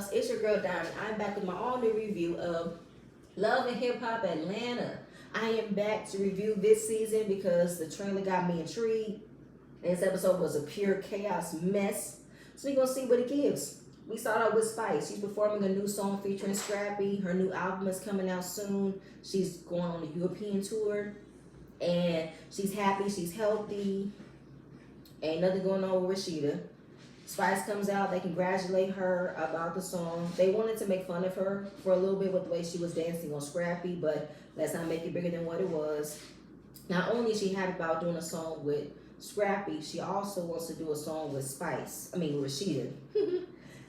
loves? It's your girl Diamond. I'm back with my all new review of Love and Hip Hop Atlanta. I am back to review this season because the trailer got me intrigued. This episode was a pure chaos mess. So we're gonna see what it gives. We start out with Spice. She's performing a new song featuring Scrappy. Her new album is coming out soon. She's going on a European tour. And she's happy, she's healthy. Ain't nothing going on with Rashida. Spice comes out, they congratulate her about the song. They wanted to make fun of her for a little bit with the way she was dancing on Scrappy, but let's not make it bigger than what it was. Not only is she happy about doing a song with Scrappy, she also wants to do a song with Rashida.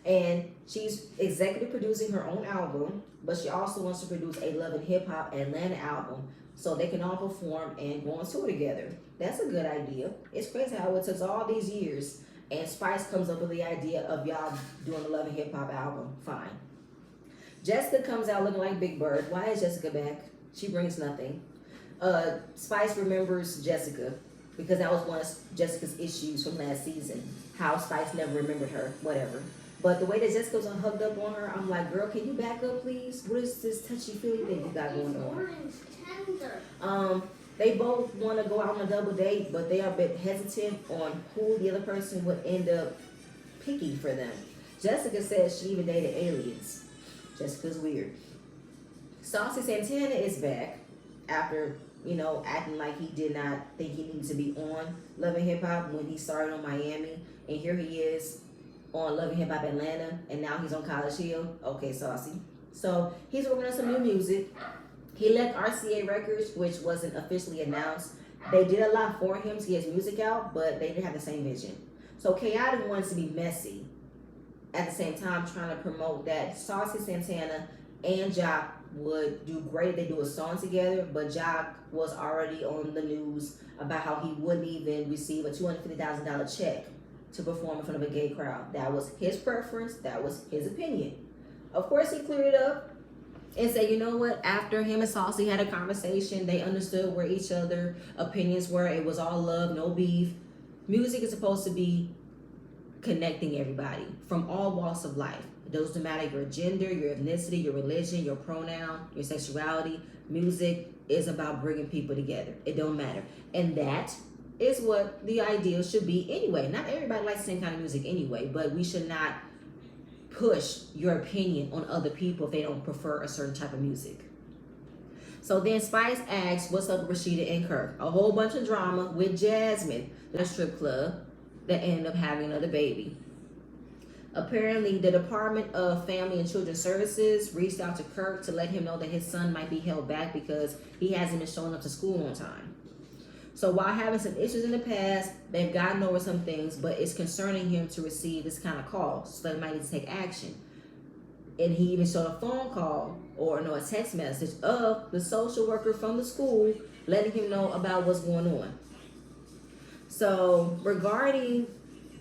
And she's executive producing her own album, but she also wants to produce a Love and Hip Hop Atlanta album so they can all perform and go on tour together. That's a good idea. It's crazy how it took all these years and Spice comes up with the idea of y'all doing a Love and Hip Hop album. Fine. Jessica comes out looking like Big Bird. Why is Jessica back? She brings nothing. Spice remembers Jessica because that was one of Jessica's issues from last season. How Spice never remembered her. Whatever. But the way that Jessica was hugged up on her, I'm like, girl, can you back up, please? What is this touchy-feely thing you got going on? Orange tender. They both want to go out on a double date, but they are a bit hesitant on who the other person would end up picking for them. Jessica says she even dated aliens. Jessica's weird. Saucy Santana is back after, acting like he did not think he needed to be on Love and Hip Hop when he started on Miami. And here he is on Love and Hip Hop Atlanta, and now he's on College Hill. Okay, Saucy. So he's working on some new music. He left RCA Records, which wasn't officially announced. They did a lot for him to get his music out, but they didn't have the same vision. So Chaotic wants to be messy. At the same time, trying to promote that Saucy Santana and Jock would do great if they do a song together, but Jock was already on the news about how he wouldn't even receive a $250,000 check to perform in front of a gay crowd. That was his preference. That was his opinion. Of course, he cleared it up and said, you know what, after him and Saucy had a conversation, they understood where each other opinions were. It was all love, no beef. Music is supposed to be connecting everybody from all walks of life. It doesn't matter your gender, your ethnicity, your religion, your pronoun, your sexuality. Music is about bringing people together. It don't matter. And that is what the ideal should be anyway. Not everybody likes the same kind of music anyway, but we should not push your opinion on other people if they don't prefer a certain type of music. So then Spice asks, what's up with Rashida and Kirk? A whole bunch of drama with Jasmine, the strip club, that ended up having another baby. Apparently, the Department of Family and Children's Services reached out to Kirk to let him know that his son might be held back because he hasn't been showing up to school on time. So while having some issues in the past, they've gotten over some things, but it's concerning him to receive this kind of call, so they might need to take action. And he even showed a phone call or a text message of the social worker from the school letting him know about what's going on. So regarding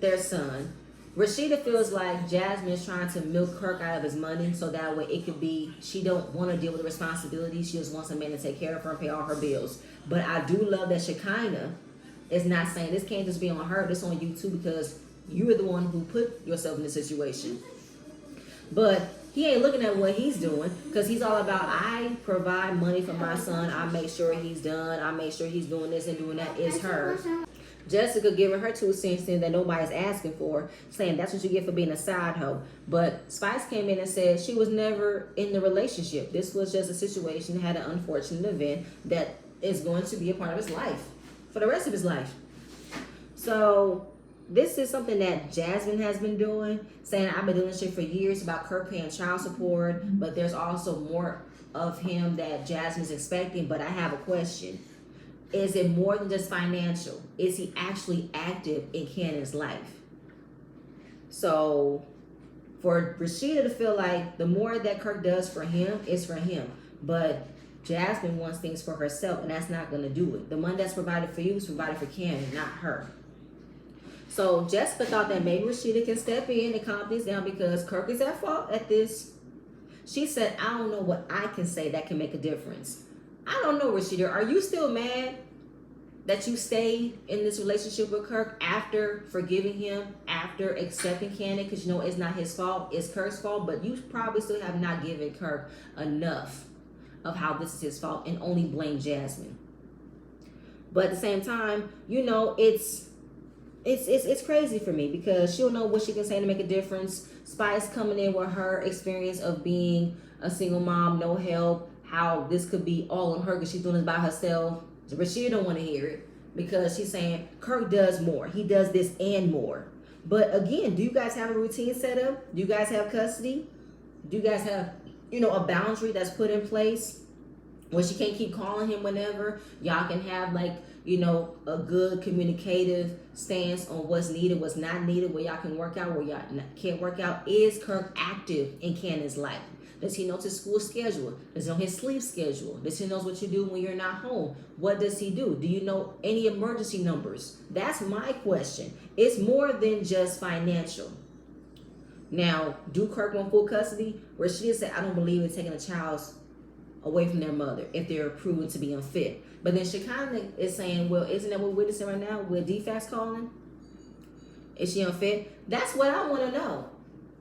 their son, Rashida feels like Jasmine is trying to milk Kirk out of his money so that way it could be she don't want to deal with the responsibility. She just wants a man to take care of her and pay all her bills. But I do love that Shekinah is not saying this can't just be on her, this on you too, because you are the one who put yourself in this situation. But he ain't looking at what he's doing because he's all about, I provide money for my son. I make sure he's done. I make sure he's doing this and doing that. Is her. Jessica giving her 2 cents that nobody's asking for, saying that's what you get for being a side hoe. But Spice came in and said she was never in the relationship. This was just a situation, had an unfortunate event that is going to be a part of his life for the rest of his life. So this is something that Jasmine has been doing, saying I've been doing this shit for years about Kirk paying child support, but there's also more of him that Jasmine's expecting. But I have a question. Is it more than just financial? Is he actually active in Cannon's life? So for Rashida to feel like the more that Kirk does for him is for him, but Jasmine wants things for herself, and that's not going to do it. The money that's provided for you is provided for Cannon, not her. So Jessica thought that maybe Rashida can step in and calm things down because Kirk is at fault at this. She said, I don't know what I can say that can make a difference. I don't know, Rashida. Are you still mad that you stayed in this relationship with Kirk after forgiving him, after accepting Cannon, because you know it's not his fault, it's Kirk's fault, but you probably still have not given Kirk enough of how this is his fault and only blame Jasmine. But at the same time, you know, it's crazy for me because she'll know what she can say to make a difference. Spice coming in with her experience of being a single mom, no help, how this could be all on her because she's doing this by herself. Rashida don't want to hear it because she's saying Kirk does more. He does this and more. But again, do you guys have a routine set up? Do you guys have custody? Do you guys have, you know, a boundary that's put in place where she can't keep calling him whenever? Y'all can have like, you know, a good communicative stance on what's needed, what's not needed, where y'all can work out, where y'all can't work out. Is Kirk active in Cannon's life? Does he know his school schedule? Does he know his sleep schedule? Does he know what you do when you're not home? What does he do? Do you know any emergency numbers? That's my question. It's more than just financial. Now, do Kirk want full custody? Rashida said, I don't believe in taking a child away from their mother if they're proven to be unfit. But then Shekinah is saying, well, isn't that what we're witnessing right now with DFAX calling? Is she unfit? That's what I want to know.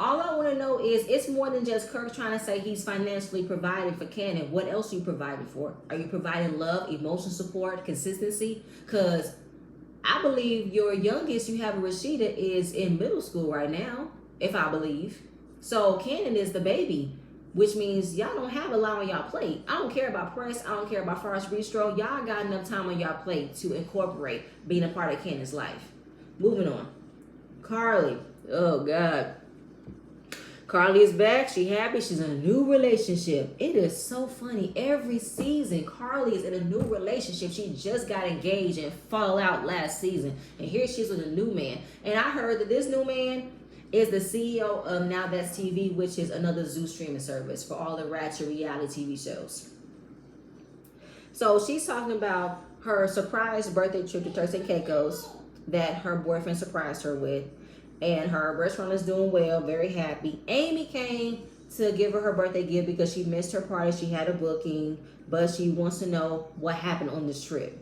All I want to know is it's more than just Kirk trying to say he's financially providing for Cannon. What else are you providing for? Are you providing love, emotional support, consistency? Because I believe your youngest you have, Rashida, is in middle school right now, if I believe. So Cannon is the baby, which means y'all don't have a lot on y'all plate. I don't care about press. I don't care about Forest Bistro. Y'all got enough time on y'all plate to incorporate being a part of Cannon's life. Moving on. Karlie. Oh, God. Karlie is back. She happy. She's in a new relationship. It is so funny. Every season, Karlie is in a new relationship. She just got engaged and fall out last season. And here she's with a new man. And I heard that this new man is the CEO of Now That's TV, which is another Zoo streaming service for all the ratchet reality TV shows. So she's talking about her surprise birthday trip to Turks and Caicos that her boyfriend surprised her with. And her restaurant is doing well, very happy. Amy came to give her birthday gift because she missed her party. She had a booking, but she wants to know what happened on this trip.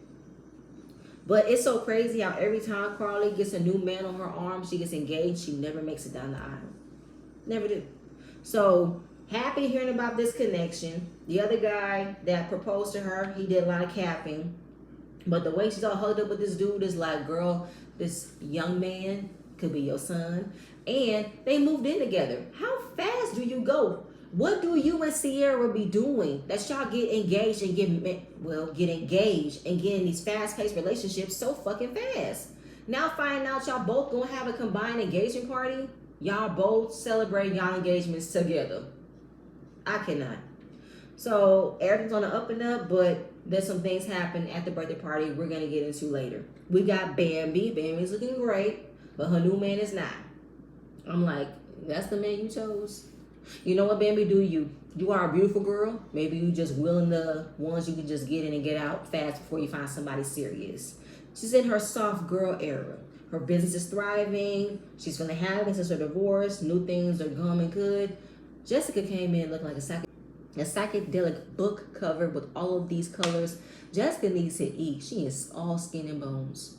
But it's so crazy how every time Karlie gets a new man on her arm, she gets engaged, she never makes it down the aisle. Never do. So happy hearing about this connection. The other guy that proposed to her, he did a lot of capping. But the way she's all hugged up with this dude is like, girl, this young man could be your son. And they moved in together. How fast do you go? What do you and Sierra be doing that y'all get engaged and get engaged and get in these fast-paced relationships so fucking fast? Now finding out y'all both gonna have a combined engagement party. Y'all both celebrate y'all engagements together. I cannot. So everything's on the up and up, but there's some things happen at the birthday party we're gonna get into later. We got Bambi. Bambi's looking great, but her new man is not. I'm like, that's the man you chose? You know what, Bambi, do you? You are a beautiful girl. Maybe you just willing the ones you can just get in and get out fast before you find somebody serious. She's in her soft girl era. Her business is thriving. She's feeling happy since her divorce. New things are coming good. Jessica came in looking like a psychedelic book cover with all of these colors. Jessica needs to eat. She is all skin and bones.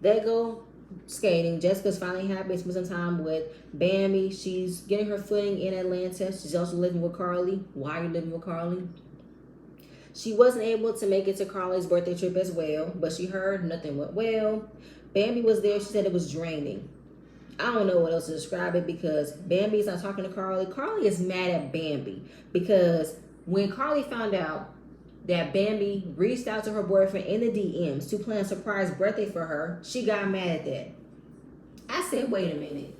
They go skating. Jessica's finally happy to spend some time with Bambi. She's getting her footing in Atlanta. She's also living with Karlie. Why are you living with Karlie? She wasn't able to make it to Karlie's birthday trip as well, but she heard nothing went well. Bambi was there. She said it was draining. I don't know what else to describe it because Bambi's not talking to Karlie. Karlie is mad at Bambi because when Karlie found out that Bambi reached out to her boyfriend in the DMs to plan a surprise birthday for her, she got mad at that. I said, wait a minute.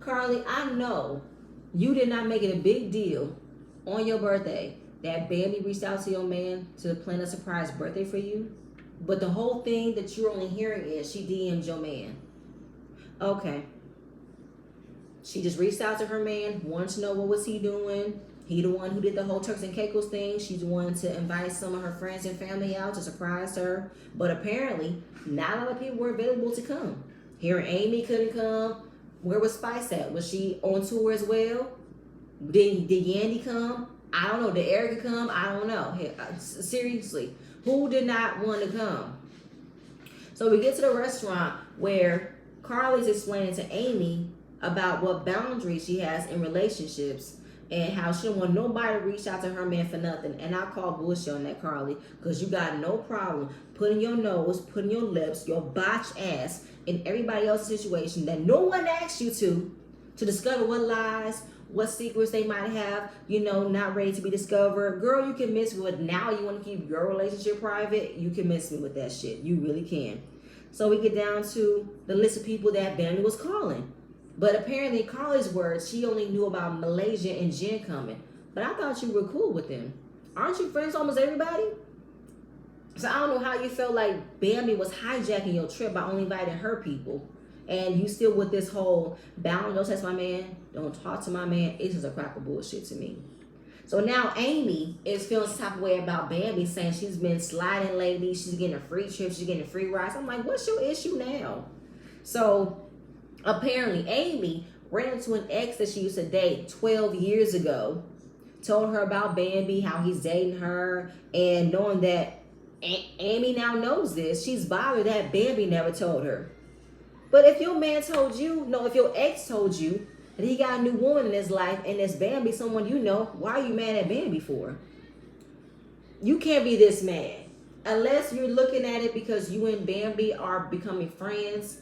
Karlie, I know you did not make it a big deal on your birthday that Bambi reached out to your man to plan a surprise birthday for you. But the whole thing that you're only hearing is she DM'd your man. Okay. She just reached out to her man, wanted to know what was he doing. He the one who did the whole Turks and Caicos thing. She's the one to invite some of her friends and family out to surprise her. But apparently, not a lot of people were available to come. Here Amy couldn't come. Where was Spice at? Was she on tour as well? Did Yandy come? I don't know. Did Erica come? I don't know. Seriously, who did not want to come? So we get to the restaurant where Karlie's explaining to Amy about what boundaries she has in relationships and how she don't want nobody to reach out to her man for nothing. And I call bullshit on that, Karlie, because you got no problem putting your nose, putting your lips, your botched ass in everybody else's situation that no one asked you to discover what lies, what secrets they might have, not ready to be discovered. Girl, you can miss me with now. You want to keep your relationship private? You can miss me with that shit. You really can. So we get down to the list of people that Bambi was calling. But apparently, Karlie's words, she only knew about Malaysia and Jen coming. But I thought you were cool with them. Aren't you friends with almost everybody? So I don't know how you felt like Bambi was hijacking your trip by only inviting her people. And you still with this whole bound, don't touch my man, don't talk to my man. It's just a crack of bullshit to me. So now Amy is feeling some type of way about Bambi, saying she's been sliding lately. She's getting a free trip. She's getting a free rides. I'm like, what's your issue now? So apparently Amy ran into an ex that she used to date 12 years ago. Told her about Bambi, how he's dating her. And knowing that Amy now knows this, she's bothered that Bambi never told her. But if your man told you, if your ex told you that he got a new woman in his life and it's Bambi, someone you know, why are you mad at Bambi for? You can't be this mad. Unless you're looking at it because you and Bambi are becoming friends.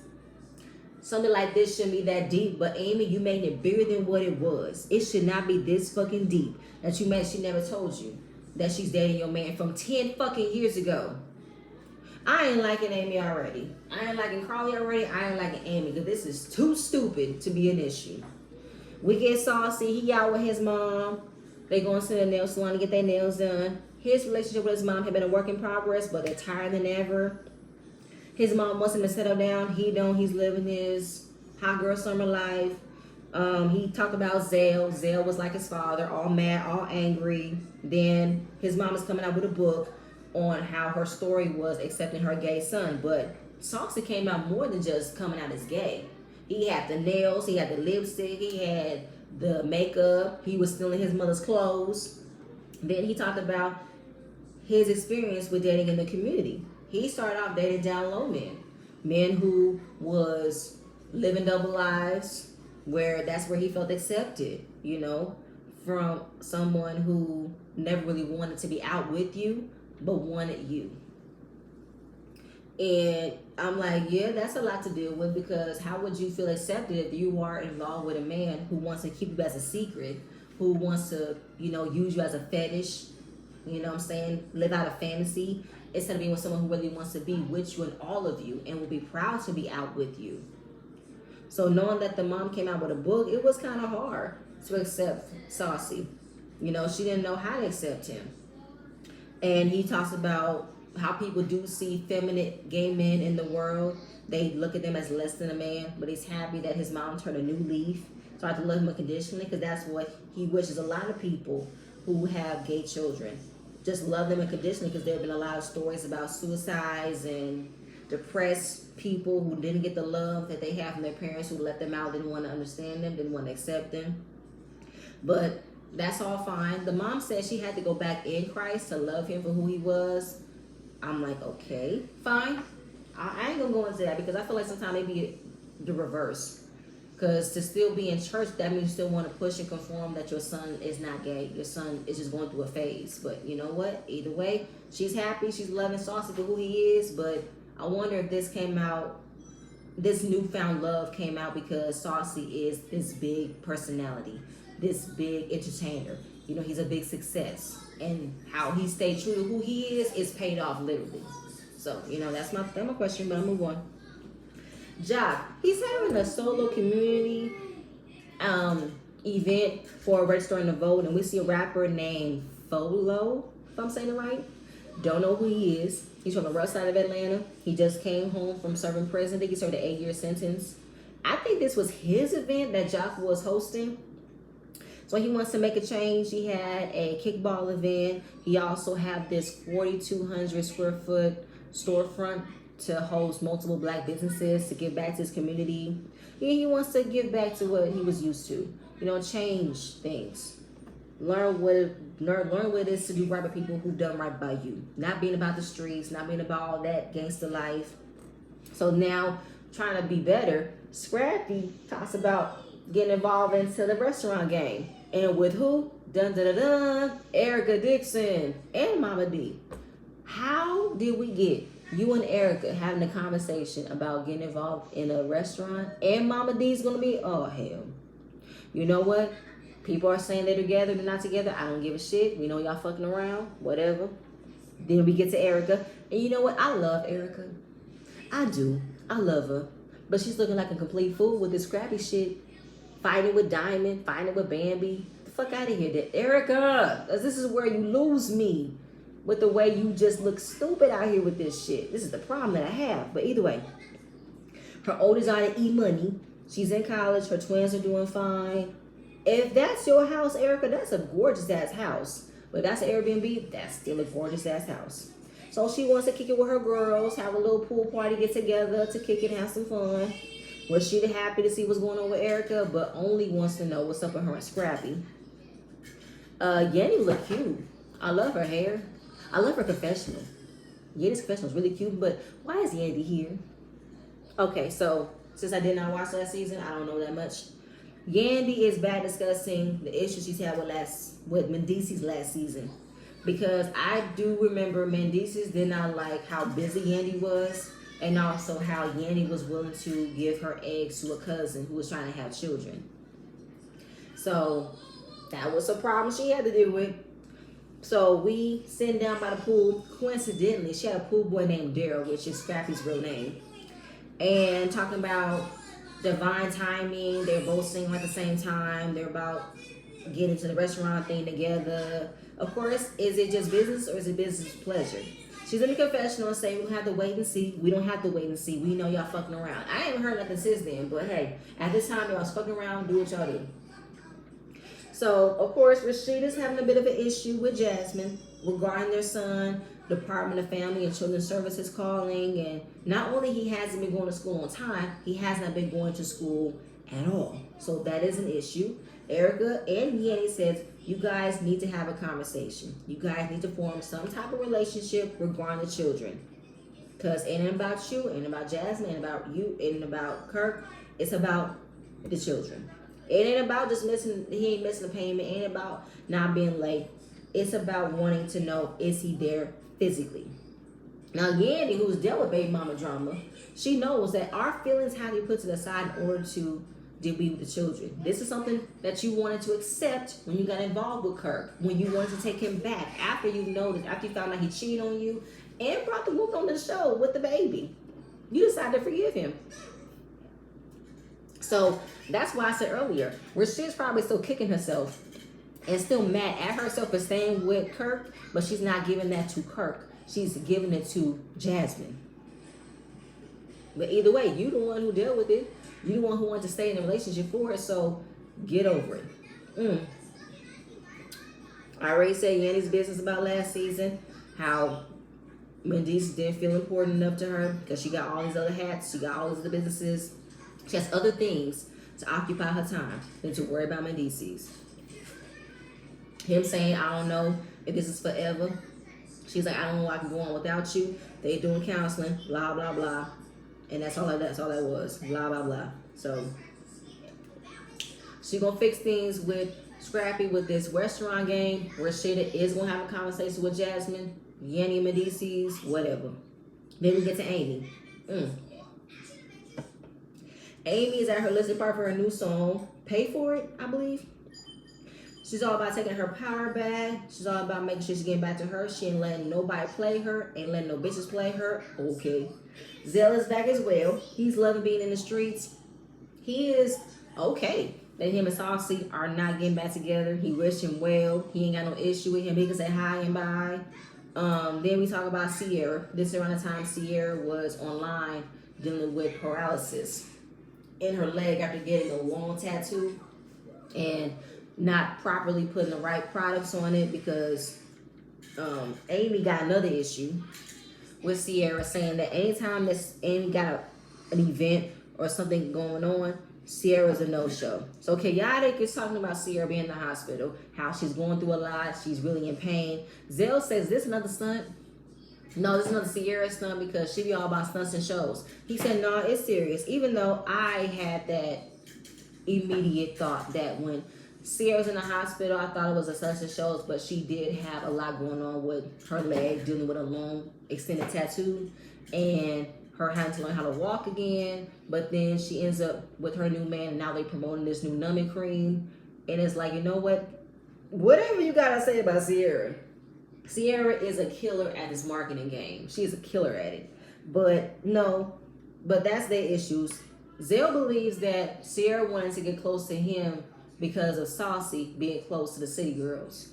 Something like this shouldn't be that deep. But Amy, you made it bigger than what it was. It should not be this fucking deep that you mad she never told you that she's dating your man from 10 fucking years ago. I ain't liking Amy already. I ain't liking Karlie already. I ain't liking Amy because this is too stupid to be an issue. We get Saucy. He out with his mom. They going to the nail salon to get their nails done. His relationship with his mom had been a work in progress, but they're tired than ever. His mom wants him to settle down. He don't. He's living his hot girl summer life. He talked about Zale. Zale was like his father, all mad, all angry. Then his mom is coming out with a book on how her story was accepting her gay son. But Saucy came out more than just coming out as gay. He had the nails, he had the lipstick, he had the makeup, he was stealing his mother's clothes. Then he talked about his experience with dating in the community. He started off dating down low men who was living double lives, where that's where he felt accepted, from someone who never really wanted to be out with you, but wanted you. And I'm like, yeah, that's a lot to deal with, because how would you feel accepted if you are involved with a man who wants to keep you as a secret, who wants to, use you as a fetish, live out a fantasy, instead of being with someone who really wants to be with you and all of you and will be proud to be out with you. So knowing that the mom came out with a book, it was kind of hard to accept Saucy. She didn't know how to accept him. And he talks about how people do see feminine gay men in the world. They look at them as less than a man, but he's happy that his mom turned a new leaf, started to love him unconditionally, because that's what he wishes a lot of people who have gay children. Just love them unconditionally, because there have been a lot of stories about suicides and depressed people who didn't get the love that they have from their parents, who let them out, didn't want to understand them, didn't want to accept them. But that's all fine. The mom said she had to go back in Christ to love him for who he was. I'm like, okay, fine. I ain't gonna go into that, because I feel like sometimes it be the reverse. Because to still be in church, that means you still want to push and conform that your son is not gay. Your son is just going through a phase. But you know what? Either way, she's happy. She's loving Saucy for who he is. But I wonder if this newfound love came out because Saucy is this big personality, this big entertainer. He's a big success. And how he stayed true to who he is paid off literally. So, that's my question, but I'll move on. Jock, he's having a solo community event for registering to vote, and we see a rapper named Folo, if I'm saying it right. Don't know who he is. He's from the rough side of Atlanta. He just came home from serving prison. I think he served an 8-year sentence. I think this was his event that Jock was hosting. So he wants to make a change. He had a kickball event. He also had this 4,200 square foot storefront to host multiple black businesses, to give back to his community. He wants to give back to what he was used to. Change things. Learn what it is to do right by people who've done right by you. Not being about the streets, not being about all that gangster life. So now, trying to be better, Scrappy talks about getting involved into the restaurant game. And with who? Dun dun dun dun, Erica Dixon and Mama D. How did we get you and Erica having a conversation about getting involved in a restaurant? And Mama D's gonna be, oh hell. You know what? People are saying they're together, they're not together. I don't give a shit. We know y'all fucking around, whatever. Then we get to Erica. And you know what? I love Erica. I do. I love her. But she's looking like a complete fool with this Scrappy shit. Fighting with Diamond, fighting with Bambi. The fuck out of here, Erica. This is where you lose me. With the way you just look stupid out here with this shit. This is the problem that I have. But either way, her oldest daughter E-Money. She's in college. Her twins are doing fine. If that's your house, Erica, that's a gorgeous ass house. But that's an Airbnb, that's still a gorgeous ass house. So she wants to kick it with her girls, have a little pool party, get together to kick it, have some fun. Well, she's happy to see what's going on with Erica, but only wants to know what's up with her and Scrappy. Yanni look cute. I love her hair. I love her confessional. Yanni's confessional is really cute, but why is Yanni here? Okay, so since I did not watch last season, I don't know that much. Yandy is back discussing the issues she's had with Mendice's last season. Because I do remember Mendice's did not like how busy Yandy was, and also how Yandy was willing to give her eggs to a cousin who was trying to have children. So that was a problem she had to deal with. So we sitting down by the pool. Coincidentally, she had a pool boy named Daryl, which is Scrappy's real name. And talking about divine timing. They're both singing at the same time. They're about getting to the restaurant thing together. Of course, is it just business or is it business pleasure? She's in the confessional and saying we don't have to wait and see. We don't have to wait and see. We know y'all fucking around. I ain't heard nothing since then, but hey, at this time y'all was fucking around. Do what y'all do. So, of course, Rashida's having a bit of an issue with Jasmine regarding their son. Department of Family and Children's Services calling, and not only he hasn't been going to school on time, he has not been going to school at all. So that is an issue. Erica and Yanni says you guys need to have a conversation. You guys need to form some type of relationship regarding the children. Because it ain't about you, it ain't about Jasmine, it ain't about you, it ain't about Kirk. It's about the children. It ain't about just he ain't missing a payment. It ain't about not being late. It's about wanting to know, is he there physically? Now, Yandy, who's dealt with baby mama drama, she knows that our feelings have to be put to the side in order to deal with the children. This is something that you wanted to accept when you got involved with Kirk, when you wanted to take him back after you noticed, after you found out he cheated on you and brought the woman on the show with the baby. You decided to forgive him. So that's why I said earlier, Rashid's probably still kicking herself and still mad at herself for staying with Kirk, but she's not giving that to Kirk. She's giving it to Jasmine. But either way, you the one who dealt with it. You the one who wanted to stay in a relationship for it, so get over it. I already said Yanni's business about last season, how Mendice didn't feel important enough to her because she got all these other hats, she got all these other businesses. She has other things to occupy her time than to worry about Mendice's. Him saying, I don't know if this is forever. She's like, I don't know I can go on without you. They doing counseling, blah, blah, blah. And that's all that was, blah, blah, blah. So she gonna fix things with Scrappy with this restaurant game. Rashida is gonna have a conversation with Jasmine, Yanni, Mendice's, whatever. Then we get to Amy. Amy is at her listening part for her new song, Pay For It, I believe. She's all about taking her power back. She's all about making sure she's getting back to her. She ain't letting nobody play her. Ain't letting no bitches play her. Okay. Zell is back as well. He's loving being in the streets. He is okay that him and Saucy are not getting back together. He wished him well. He ain't got no issue with him. He can say hi and bye. Then we talk about Sierra. This is around the time Sierra was online dealing with paralysis in her leg after getting a long tattoo and not properly putting the right products on it because Amy got another issue with Sierra saying that anytime that Amy got an event or something going on, Sierra's a no-show. So Chaotic is talking about Sierra being in the hospital, how she's going through a lot, she's really in pain. Zell says, this another stunt? No, this is not Sierra stunt because she be all about stunts and shows. He said, no, it's serious. Even though I had that immediate thought that when Sierra was in the hospital, I thought it was a stunts and shows, but she did have a lot going on with her leg, dealing with a long, extended tattoo, and her having to learn how to walk again. But then she ends up with her new man, and now they promoting this new numbing cream. And it's like, you know what? Whatever you gotta say about Sierra. Sierra is a killer at this marketing game. She's a killer at it. But that's their issues. Zell believes that Sierra wanted to get close to him because of Saucy being close to the city girls.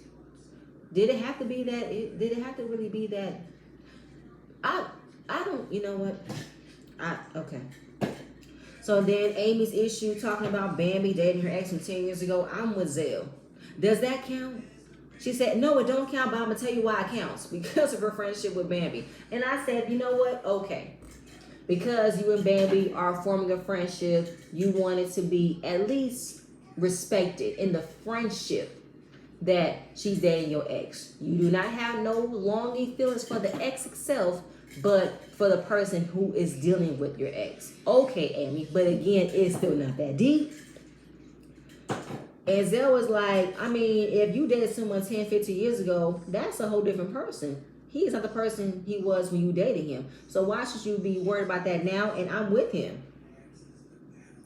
Did it have to be that? Did it have to really be that? I don't, you know what? Okay. So then Amy's issue talking about Bambi dating her ex from 10 years ago. I'm with Zell. Does that count? She said, no, it don't count, but I'm going to tell you why it counts. Because of her friendship with Bambi. And I said, you know what? Okay. Because you and Bambi are forming a friendship, you want it to be at least respected in the friendship that she's dating your ex. You do not have no longing feelings for the ex itself, but for the person who is dealing with your ex. Okay, Amy, but again, it's still not that deep. And Zell was like, I mean, if you dated someone 10, 15 years ago, that's a whole different person. He is not the person he was when you dated him. So why should you be worried about that now? And I'm with him.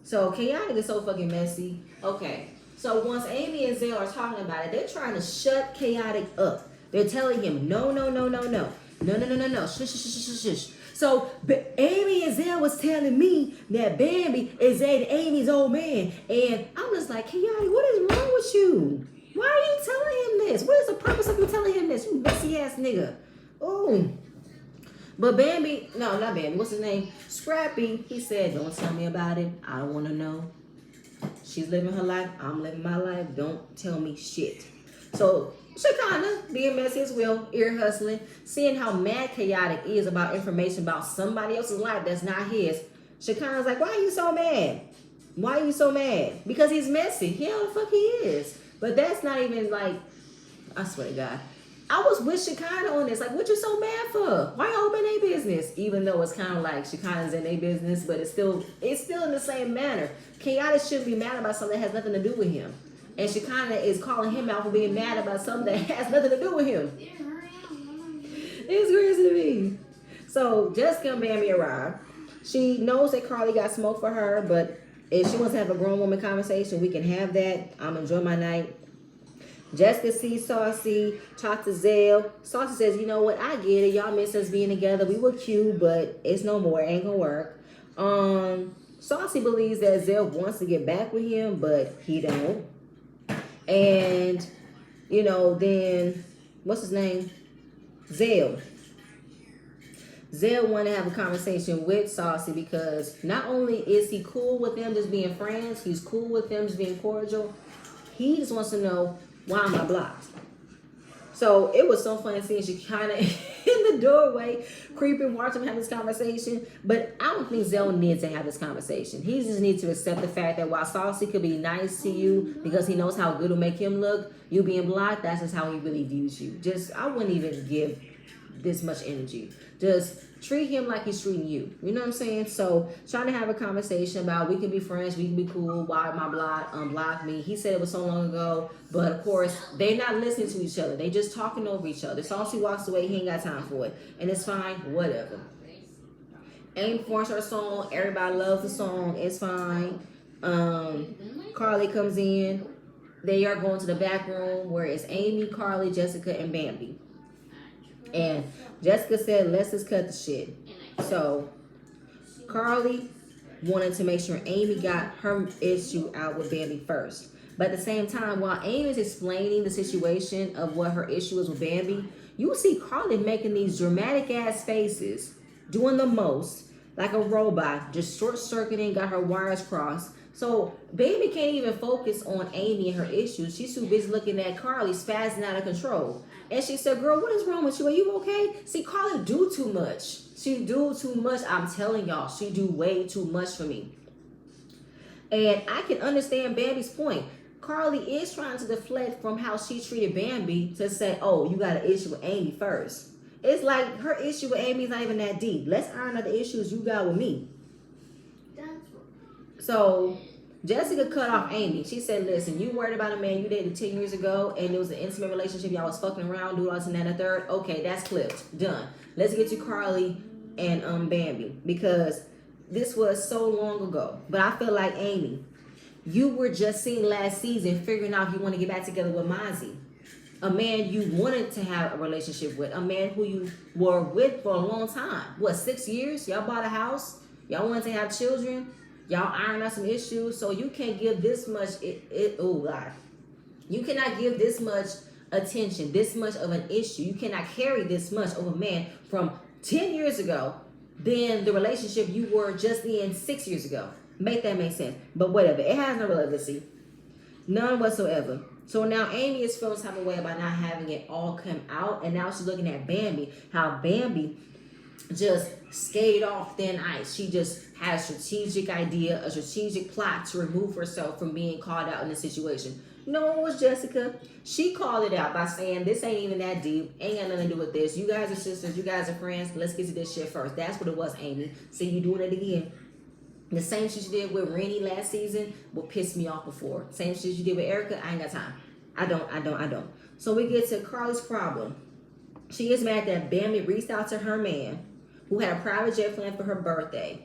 So chaotic is so fucking messy. Okay. So once Amy and Zell are talking about it, they're trying to shut chaotic up. They're telling him, no. Shush, shush, shush. So Amy and Zell was telling me that Bambi is dating Amy's old man. And I'm just like, chaotic, what is wrong with you? Why are you telling him this? What is the purpose of you telling him this? You messy ass nigga. Oh. But Bambi, no, not Bambi, what's his name? Scrappy, he said, don't tell me about it. I don't want to know. She's living her life. I'm living my life. Don't tell me shit. So Shekinah, being messy as well, ear hustling, seeing how mad chaotic is about information about somebody else's life that's not his. Shekinah's like, why are you so mad? Why are you so mad? Because he's messy. Yeah, the fuck he is. But that's not even like, I swear to God. I was with Shekinah on this. Like, what you so mad for? Why y'all in their business? Even though it's kind of like Shekinah's in their business, but it's still in the same manner. Chaotic shouldn't be mad about something that has nothing to do with him. And Shekinah is calling him out for being mad about something that has nothing to do with him. It's crazy to me. So Jessica and Bambi arrive. She knows that Karlie got smoke for her, but if she wants to have a grown woman conversation, we can have that. I'm enjoying my night. Jessica sees Saucy, talk to Zell. Saucy says, you know what, I get it. Y'all miss us being together. We were cute, but it's no more. It ain't gonna work. Saucy believes that Zell wants to get back with him, but he don't. And, you know, then, what's his name? Zell. Zell wanted to have a conversation with Saucy because not only is he cool with them just being friends, he's cool with them just being cordial. He just wants to know, why am I blocked? So it was so funny seeing she kind of in the doorway, creeping, watching him have this conversation. But I don't think Zell needs to have this conversation. He just needs to accept the fact that while Saucy could be nice to you because he knows how good it'll make him look, you being blocked, that's just how he really views you. I wouldn't even give this much energy. Just treat him like he's treating you. You know what I'm saying? So trying to have a conversation about we can be friends, we can be cool. Why am I blocked? Unblock me. He said it was so long ago, but of course they're not listening to each other. They just talking over each other. Saucy walks away. He ain't got time for it, and it's fine. Whatever. Amy performs her song. Everybody loves the song. It's fine. Karlie comes in. They are going to the back room where it's Amy, Karlie, Jessica, and Bambi. And Jessica said, let's just cut the shit. So Karlie wanted to make sure Amy got her issue out with Bambi first. But at the same time, while Amy is explaining the situation of what her issue is with Bambi, you see Karlie making these dramatic ass faces, doing the most, like a robot, just short-circuiting, got her wires crossed. So Bambi can't even focus on Amy and her issues. She's too busy looking at Karlie spazzing out of control. And she said, girl, what is wrong with you? Are you okay? See, Karlie do too much. She do too much. I'm telling y'all, she do way too much for me. And I can understand Bambi's point. Karlie is trying to deflect from how she treated Bambi to say, oh, you got an issue with Amy first. It's like her issue with Amy's not even that deep. Let's iron out the issues you got with me. So Jessica cut off Amy. She said, listen, you worried about a man you dated 10 years ago and it was an intimate relationship. Y'all was fucking around, doing all this and that and the third. Okay, that's clipped. Done. Let's get to Karlie and Bambi because this was so long ago. But I feel like, Amy, you were just seen last season figuring out if you want to get back together with Mozzie. A man you wanted to have a relationship with. A man who you were with for a long time. What, 6 years? Y'all bought a house? Y'all wanted to have children? Y'all iron out some issues? So you can't give this much, oh God. You cannot give this much attention, this much of an issue. You cannot carry this much of a man from 10 years ago than the relationship you were just in 6 years ago. Make that make sense. But whatever. It has no relevancy. None whatsoever. So now Amy is feeling some type of way about not having it all come out. And now she's looking at Bambi. How Bambi just skated off thin ice. She just had a strategic idea, a strategic plot to remove herself from being called out in the situation. No, it was Jessica. She called it out by saying, this ain't even that deep. Ain't got nothing to do with this. You guys are sisters. You guys are friends. Let's get to this shit first. That's what it was, Amy. See, you doing it again. The same shit you did with Rennie last season will piss me off before. Same shit you did with Erica, I ain't got time. I don't. So we get to Karlie's problem. She is mad that Bambi reached out to her man who had a private jet planned for her birthday.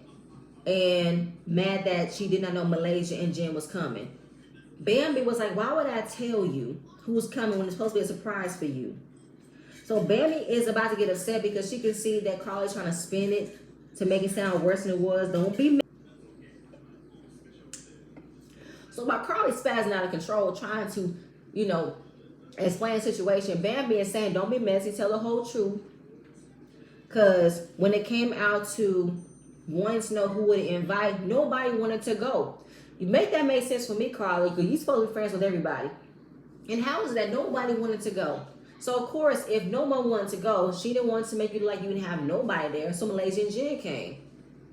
And mad that she did not know Malaysia and Jen was coming. Bambi was like, why would I tell you who's coming when it's supposed to be a surprise for you? So Bambi is about to get upset because she can see that Karlie's trying to spin it to make it sound worse than it was. Don't be mad. So while Karlie spazzing out of control, trying to, explain the situation, Bambi is saying, don't be messy, tell the whole truth. Because when it came out to wanting to know who would invite, nobody wanted to go. You make that make sense for me, Karlie, because you're supposed to be friends with everybody. And how is it that nobody wanted to go? So, of course, if no one wanted to go, she didn't want to make you like you didn't have nobody there, so Malaysia and Jen came.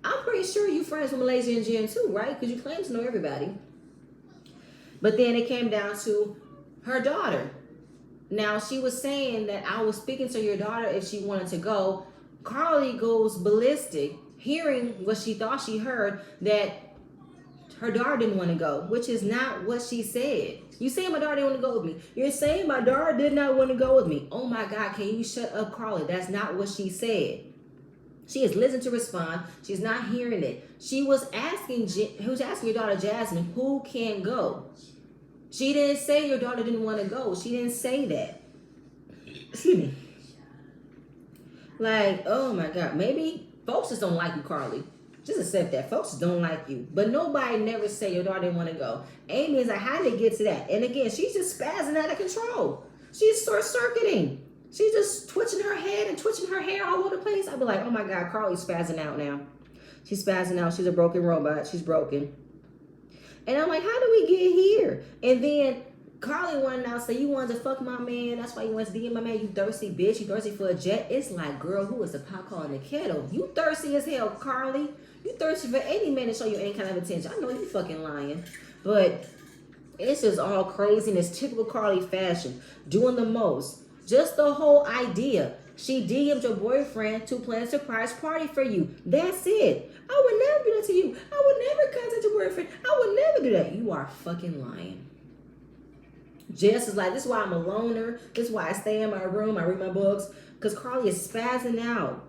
I'm pretty sure you friends with Malaysia and Jen too, right? Because you claim to know everybody. But then it came down to her daughter. Now, she was saying that I was speaking to your daughter if she wanted to go. Karlie goes ballistic, hearing what she thought she heard, that her daughter didn't want to go, which is not what she said. You saying my daughter didn't want to go with me. You're saying my daughter did not want to go with me. Oh my God, can you shut up, Karlie? That's not what she said. She is listening to respond. She's not hearing it. She was asking your daughter Jasmine, who can go? She didn't say your daughter didn't want to go. She didn't say that. Excuse me. Like, oh my God, maybe folks just don't like you, Karlie. Just accept that. Folks don't like you. But nobody never say your daughter didn't want to go. Amy is like, how did it get to that? And again, she's just spazzing out of control. She's short-circuiting. She's just twitching her head and twitching her hair all over the place. I'd be like, oh my God, Karlie's spazzing out now. She's spazzing out. She's a broken robot. She's broken. And I'm like, how did we get here? And then Karlie wanted to say, you wanted to fuck my man. That's why you wanted to DM my man. You thirsty bitch. You thirsty for a jet. It's like, girl, who is the pot calling the kettle? You thirsty as hell, Karlie. You thirsty for any man to show you any kind of attention. I know you fucking lying. But it's just all crazy in this typical Karlie fashion. Doing the most. Just the whole idea. She DM'd your boyfriend to plan a surprise party for you. That's it. I would never do that to you. I would never contact your boyfriend. I would never do that. You are fucking lying. Jess is like, this is why I'm a loner. This is why I stay in my room. I read my books. Because Karlie is spazzing out.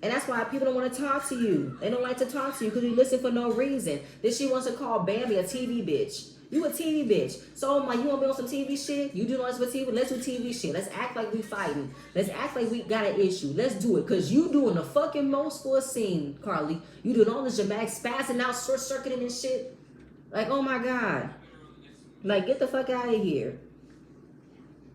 And that's why people don't want to talk to you. They don't like to talk to you because you listen for no reason. Then she wants to call Bambi a TV bitch. You a TV bitch. So I'm like, you want to be on some TV shit? You do this for TV? Let's do TV shit. Let's act like we fighting. Let's act like we got an issue. Let's do it. Because you doing the fucking most for a scene, Karlie. You doing all this dramatic spazzing out, short-circuiting and shit. Like, oh my God. Like, get the fuck out of here.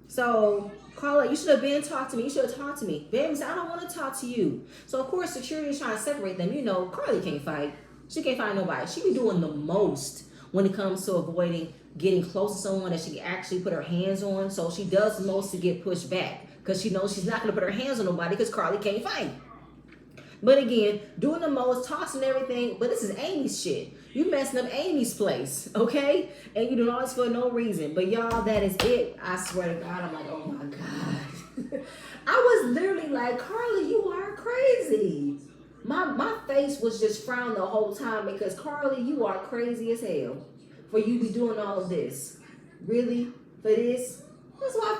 So, Karlie, you should have been talked to me. You should have talked to me. Baby said, I don't want to talk to you. So, of course, security is trying to separate them. You know, Karlie can't fight. She can't fight nobody. She be doing the most when it comes to avoiding getting close to someone that she can actually put her hands on. So she does the most to get pushed back because she knows she's not going to put her hands on nobody because Karlie can't fight. But again, doing the most, tossing everything. But this is Amy's shit. You messing up Amy's place, okay? And you doing all this for no reason. But y'all, that is it. I swear to God, I'm like, oh my God. I was literally like, Karlie, you are crazy. My face was just frowned the whole time because Karlie, you are crazy as hell for you be doing all of this. Really? For this? That's why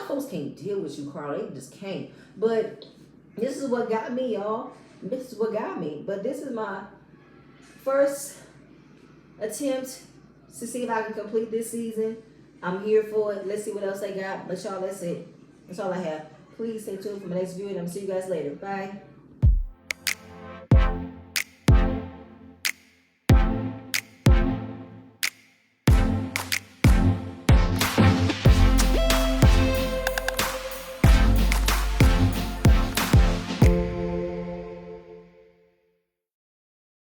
folks can't deal with you, Karlie. They just can't. But this is what got me, y'all. This is what got me. But this is my first attempt to see if I can complete this season. I'm here for it. Let's see what else they got. But y'all, that's it. That's all I have. Please stay tuned for my next video, and I'll see you guys later. Bye.